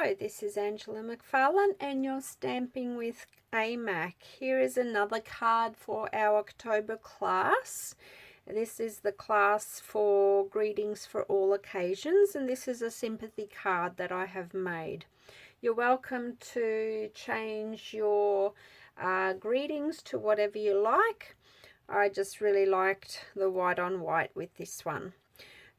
Hello, this is Angela McFarlane and you're stamping with AMAC. Here is another card for our October class. This is the class for Greetings for All Occasions, and this is a sympathy card that I have made. You're welcome to change your greetings to whatever you like. I just really liked the white on white with this one.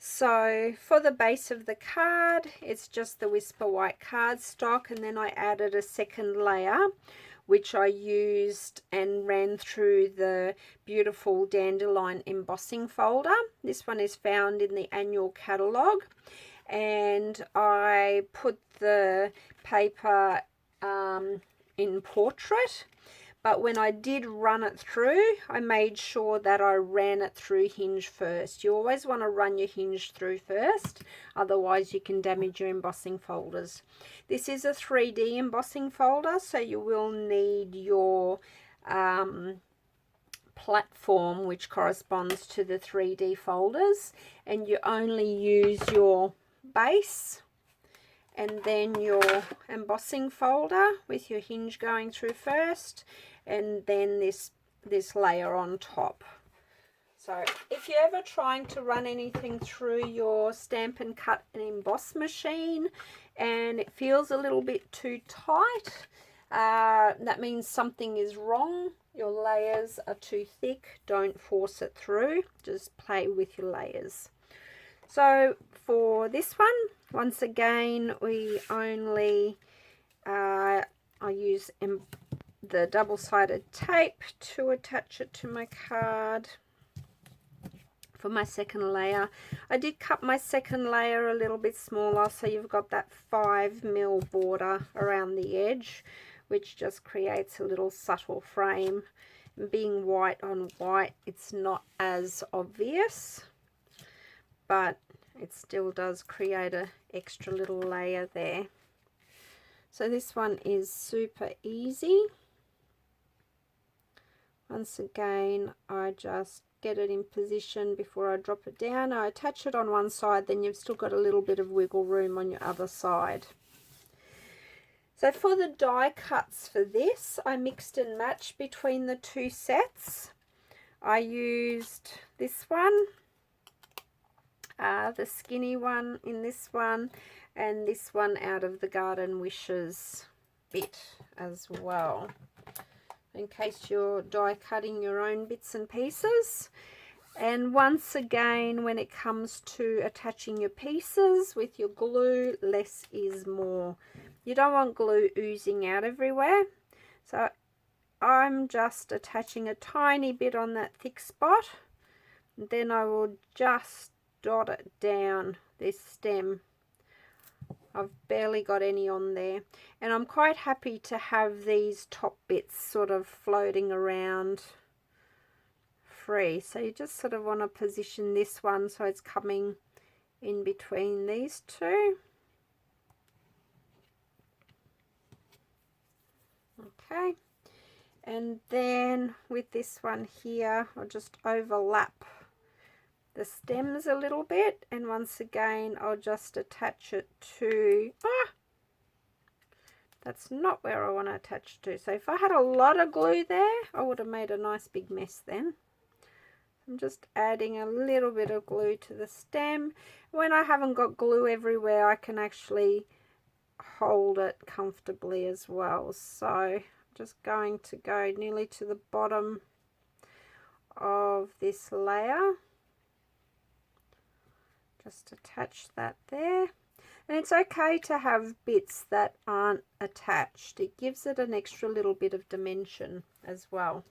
So for the base of the card, it's just the Whisper White cardstock, and then I added a second layer which I used and ran through the beautiful Dandelion embossing folder. This one is found in the annual catalogue, and I put the paper in portrait. But when I did run it through, I made sure that I ran it through hinge first. You always want to run your hinge through first, otherwise you can damage your embossing folders. This is a 3D embossing folder, so you will need your platform which corresponds to the 3D folders, and you only use your base and then your embossing folder with your hinge going through first, and then this layer on top. So if you're ever trying to run anything through your Stamp and Cut and Emboss machine and it feels a little bit too tight, that means something is wrong. Your layers are too thick. Don't force it through, just play with your layers. So for this one, once again, we only I use the double-sided tape to attach it to my card. For my second layer, I did cut my second layer a little bit smaller, so you've got that 5mm border around the edge, which just creates a little subtle frame. And being white on white, it's not as obvious, but it still does create an extra little layer there. So this one is super easy. Once again, I just get it in position before I drop it down. I attach it on one side, then you've still got a little bit of wiggle room on your other side. So for the die cuts for this, I mixed and matched between the two sets. I used this one, the skinny one in this one, and this one out of the Garden Wishes bit as well, in case you're die cutting your own bits and pieces. And once again, when it comes to attaching your pieces with your glue, less is more. You don't want glue oozing out everywhere, so I'm just attaching a tiny bit on that thick spot, and then I will just dot it down this stem. I've barely got any on there, and I'm quite happy to have these top bits sort of floating around free. So you just sort of want to position this one so it's coming in between these two. Okay, and then with this one here, I'll just overlap the stems a little bit, and once again I'll just attach it to that's not where I want to attach to. So if I had a lot of glue there, I would have made a nice big mess then. I'm just adding a little bit of glue to the stem. When I haven't got glue everywhere, I can actually hold it comfortably as well. So I'm just going to go nearly to the bottom of this layer. Just attach that there, and it's okay to have bits that aren't attached. It gives it an extra little bit of dimension as well.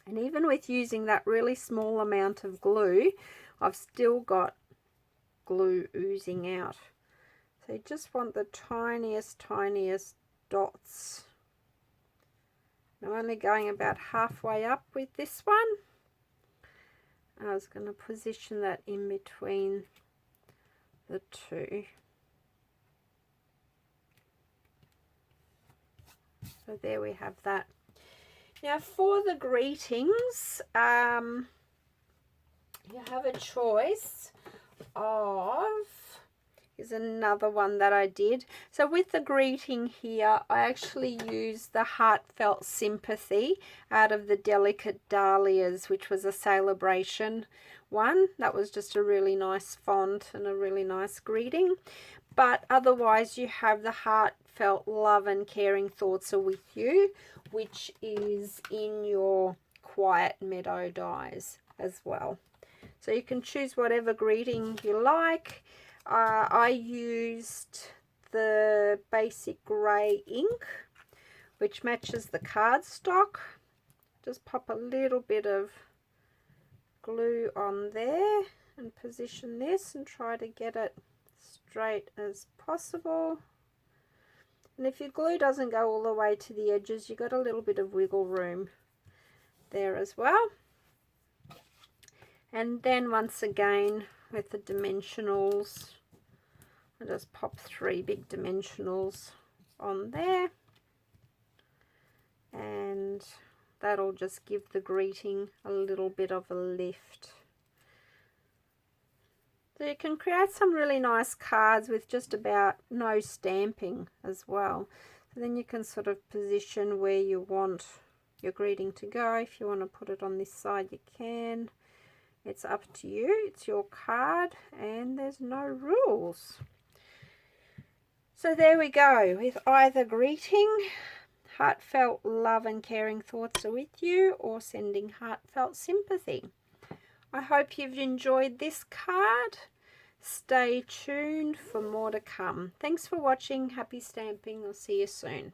And even with using that really small amount of glue, I've still got glue oozing out. So you just want the tiniest dots. I'm only going about halfway up with this one. I was going to position that in between the two. So there we have that. Now for the greetings, you have a choice of is another one that I did. So with the greeting here, I actually used the Heartfelt Sympathy out of the Delicate Dahlias, which was a celebration one. That was just a really nice font and a really nice greeting. But otherwise you have the Heartfelt Love and Caring Thoughts Are With You, which is in your Quiet Meadow dies as well. So you can choose whatever greeting you like. I used the basic grey ink, which matches the cardstock. Just pop a little bit of glue on there and position this and try to get it straight as possible. And if your glue doesn't go all the way to the edges, you've got a little bit of wiggle room there as well. And then once again with the dimensionals, I just pop 3 big dimensionals on there, and that'll just give the greeting a little bit of a lift. So you can create some really nice cards with just about no stamping as well. So then you can sort of position where you want your greeting to go. If you want to put it on this side, you can. It's up to you. It's your card and there's no rules. So there we go with either greeting, Heartfelt Love and Caring Thoughts Are With You, or sending Heartfelt Sympathy. I hope you've enjoyed this card. Stay tuned for more to come. Thanks for watching. Happy stamping. I'll see you soon.